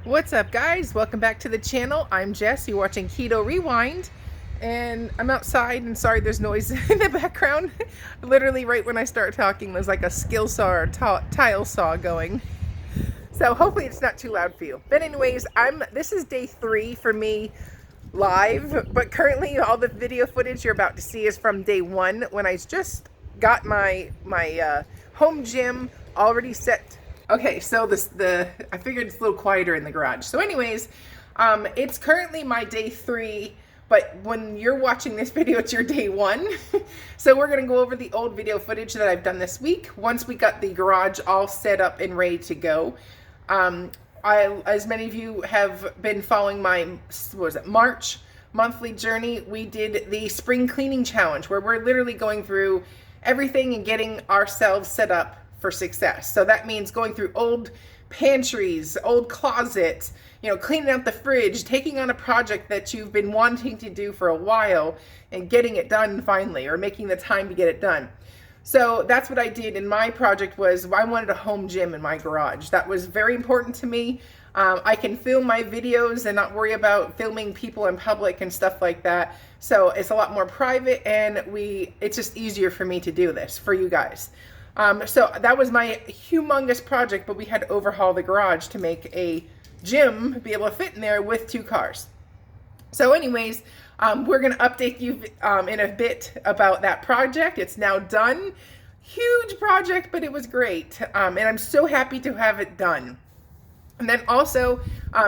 What's up, guys? Welcome back to the channel. I'm Jess. You're watching Keto Rewind, and I'm outside, and sorry there's noise in the background. Literally right when I start talking, there's like a skill saw or tile saw going. So hopefully it's not too loud for you. But anyways, this is day 3 for me live, but currently all the video footage you're about to see is from day 1 when I just got my home gym already set. Okay, so I figured it's a little quieter in the garage. So anyways, it's currently my day 3, but when you're watching this video, it's your day 1. So we're gonna go over the old video footage that I've done this week. Once we got the garage all set up and ready to go. As many of you have been following my, March monthly journey, we did the spring cleaning challenge where we're literally going through everything and getting ourselves set up for success. So that means going through old pantries, old closets, cleaning out the fridge, taking on a project that you've been wanting to do for a while and getting it done finally, or making the time to get it done. So that's what I did. And my project was, I wanted a home gym in my garage. That was very important to me. I can film my videos and not worry about filming people in public and stuff like that. So it's a lot more private, and it's just easier for me to do this for you guys. So that was my humongous project, but we had to overhaul the garage to make a gym be able to fit in there with 2 cars. So anyways, we're going to update you in a bit about that project. It's now done. Huge project, but it was great. And I'm so happy to have it done. And then also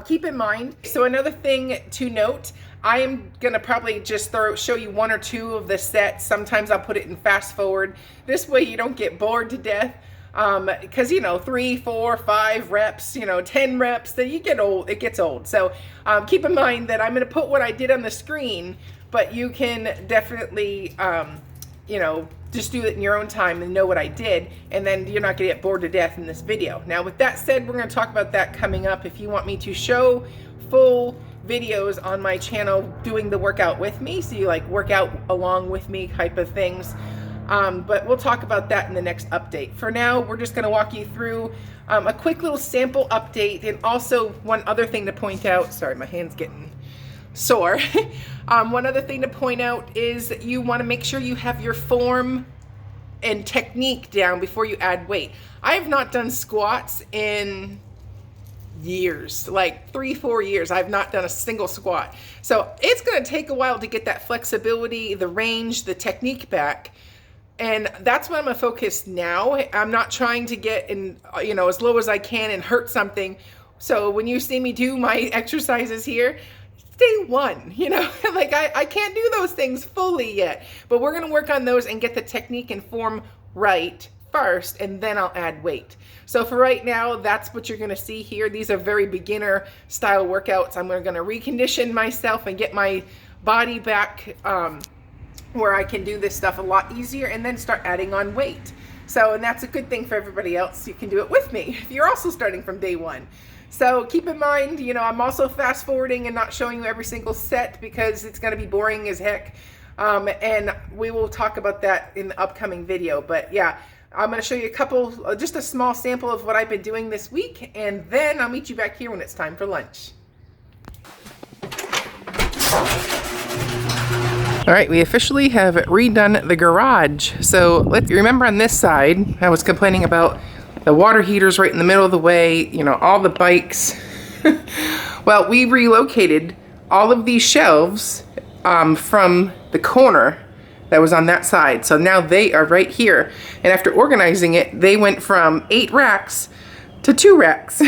keep in mind, so another thing to note, I am gonna probably just show you 1 or 2 of the sets. Sometimes I'll put it in fast forward. This way you don't get bored to death. Because 3, 4, 5 reps, 10 reps, then you get old, it gets old. So keep in mind that I'm gonna put what I did on the screen, but you can definitely just do it in your own time and know what I did, and then you're not gonna get bored to death in this video. Now with that said, we're gonna talk about that coming up. If you want me to show full videos on my channel doing the workout with me, so you like work out along with me type of things, but we'll talk about that in the next update. For now, we're just gonna walk you through a quick little sample update. And also one other thing to point out, sorry, my hand's getting sore. One other thing to point out is that you want to make sure you have your form and technique down before you add weight. I have not done squats in years, like 3-4 years. I've not done a single squat. So it's going to take a while to get that flexibility, the range, the technique back. And that's what I'm going to focus now. I'm not trying to get in, as low as I can and hurt something. So when you see me do my exercises here, day 1, like I can't do those things fully yet, but we're going to work on those and get the technique and form right first, and then I'll add weight. So for right now, that's what you're going to see here. These are very beginner style workouts. I'm going to recondition myself and get my body back where I can do this stuff a lot easier, and then start adding on weight. So, and that's a good thing for everybody else. You can do it with me if you're also starting from day 1. So keep in mind, I'm also fast forwarding and not showing you every single set because it's going to be boring as heck. And we will talk about that in the upcoming video. But yeah, I'm going to show you just a small sample of what I've been doing this week. And then I'll meet you back here when it's time for lunch. All right, we officially have redone the garage. So let's remember, on this side, I was complaining about the water heaters right in the middle of the way, all the bikes. Well, we relocated all of these shelves from the corner that was on that side. So now they are right here. And after organizing it, they went from 8 racks to 2 racks.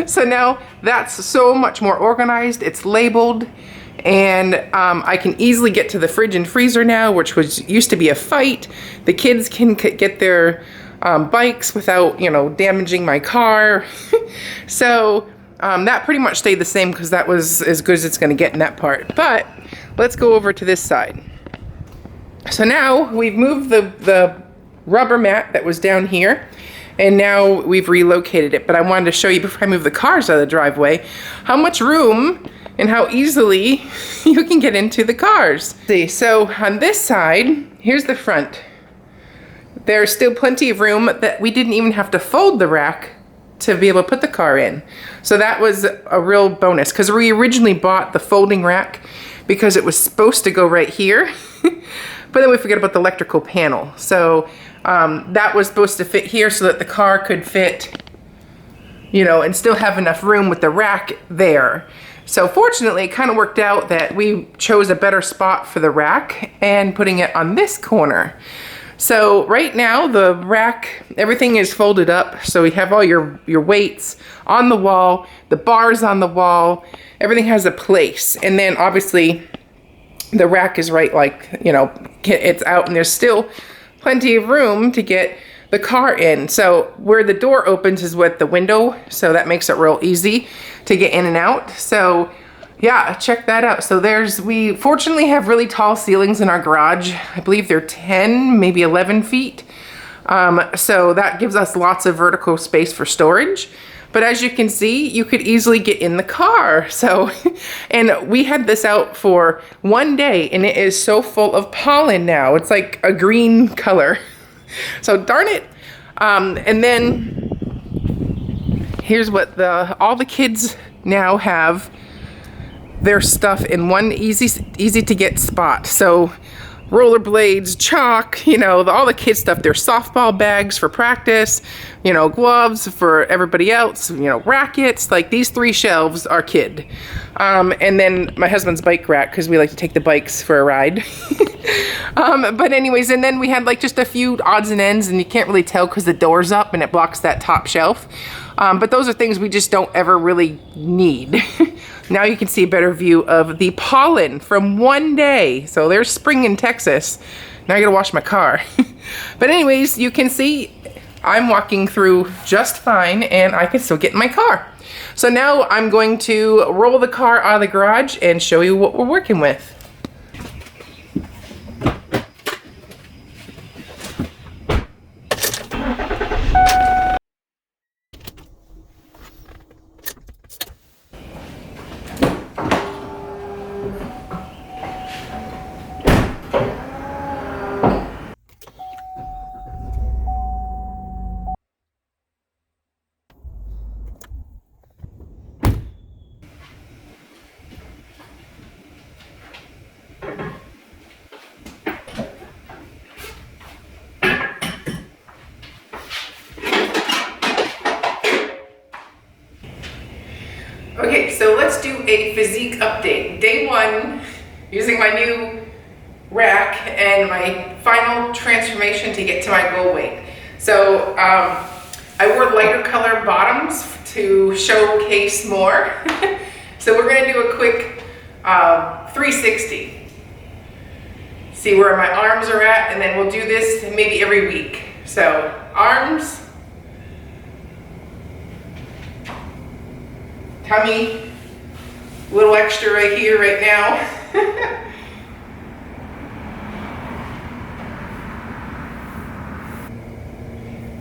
So now that's so much more organized. It's labeled. And I can easily get to the fridge and freezer now, which used to be a fight. The kids can get their bikes without, damaging my car. So that pretty much stayed the same because that was as good as it's going to get in that part. But let's go over to this side. So now we've moved the rubber mat that was down here, and now we've relocated it. But I wanted to show you before I move the cars out of the driveway how much room and how easily you can get into the cars. See, so on this side, here's the front. There's still plenty of room that we didn't even have to fold the rack to be able to put the car in. So that was a real bonus, because we originally bought the folding rack because it was supposed to go right here. But then we forget about the electrical panel. So that was supposed to fit here so that the car could fit, you know, and still have enough room with the rack there. So fortunately, it kind of worked out that we chose a better spot for the rack and putting it on this corner. So right now the rack, everything is folded up. So we have all your weights on the wall, the bars on the wall, everything has a place. And then obviously the rack is right, like, you know, it's out, and there's still plenty of room to get the car in. So where the door opens is with the window, so that makes it real easy to get in and out. So yeah, check that out. So we fortunately have really tall ceilings in our garage. I believe they're 10, maybe 11 feet. So that gives us lots of vertical space for storage. But as you can see, you could easily get in the car. So, and we had this out for one day, and it is so full of pollen now. It's like a green color. So darn it. And then here's what all the kids now have their stuff in one easy to get spot. So rollerblades, chalk, you know, all the kids stuff. Their softball bags for practice, you know, gloves for everybody else, you know, rackets. Like these 3 shelves are kid. And then my husband's bike rack, because we like to take the bikes for a ride. But anyways, and then we had like just a few odds and ends, and you can't really tell because the door's up and it blocks that top shelf. But those are things we just don't ever really need. Now you can see a better view of the pollen from one day. So there's spring in Texas. Now I gotta wash my car. But anyways, you can see I'm walking through just fine, and I can still get in my car. So now I'm going to roll the car out of the garage and show you what we're working with. Okay, so let's do a physique update. Day 1, using my new rack and my final transformation to get to my goal weight. So I wore lighter color bottoms to showcase more. So we're gonna do a quick 360. See where my arms are at, and then we'll do this maybe every week. So arms, tummy, a little extra right here, right now.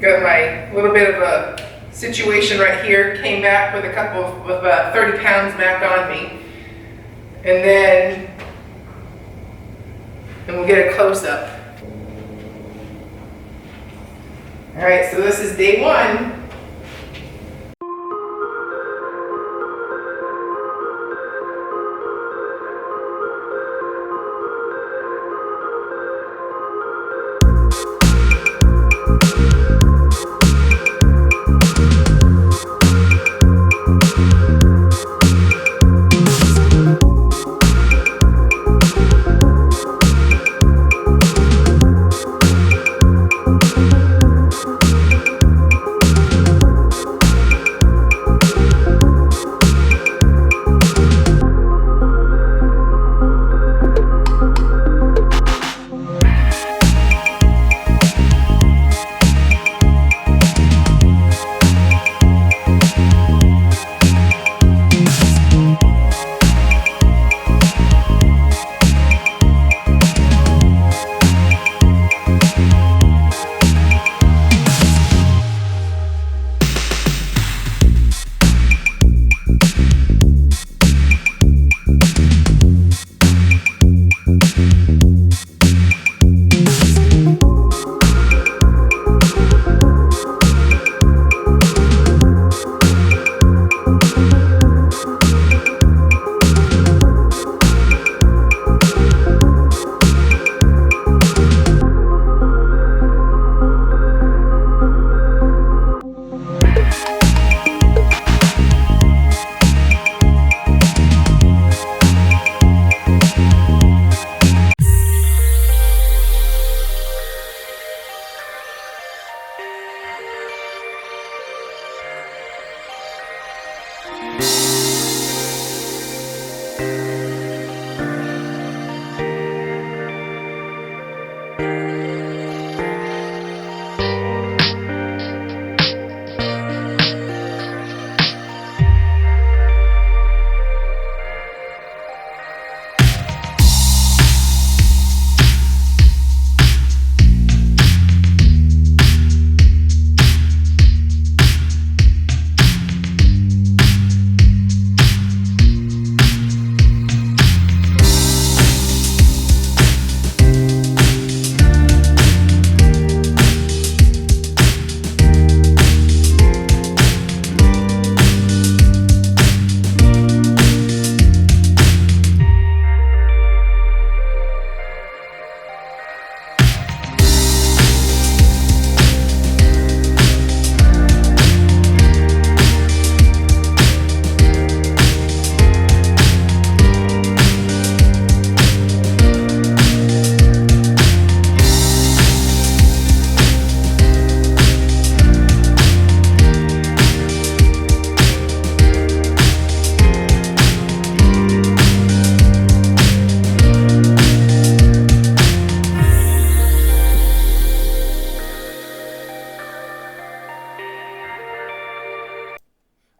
Got my little bit of a situation right here. Came back with with 30 pounds back on me. And we'll get a close up. All right, so this is day 1.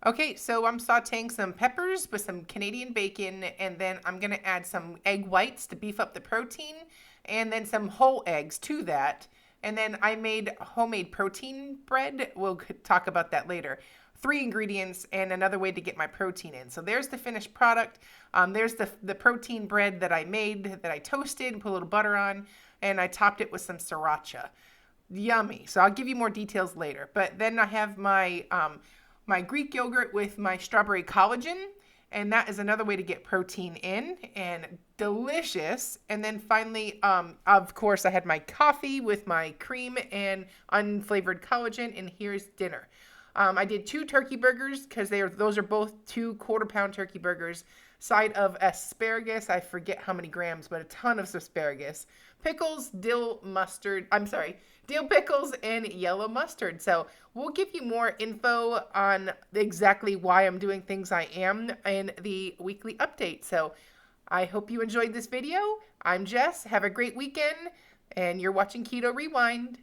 Okay, so I'm sauteing some peppers with some Canadian bacon, and then I'm gonna add some egg whites to beef up the protein, and then some whole eggs to that. And then I made homemade protein bread. We'll talk about that later. 3 ingredients and another way to get my protein in. So there's the finished product. There's the protein bread that I made, that I toasted and put a little butter on, and I topped it with some sriracha. Yummy. So I'll give you more details later. But then I have my my Greek yogurt with my strawberry collagen, and that is another way to get protein in, and delicious. And then finally, of course, I had my coffee with my cream and unflavored collagen, and here's dinner. I did 2 turkey burgers because those are both 2 quarter-pound turkey burgers. Side of asparagus, I forget how many grams, but a ton of asparagus. Pickles, dill pickles, and yellow mustard. So we'll give you more info on exactly why I'm doing things I am in the weekly update. So I hope you enjoyed this video. I'm Jess. Have a great weekend, and you're watching Keto Rewind.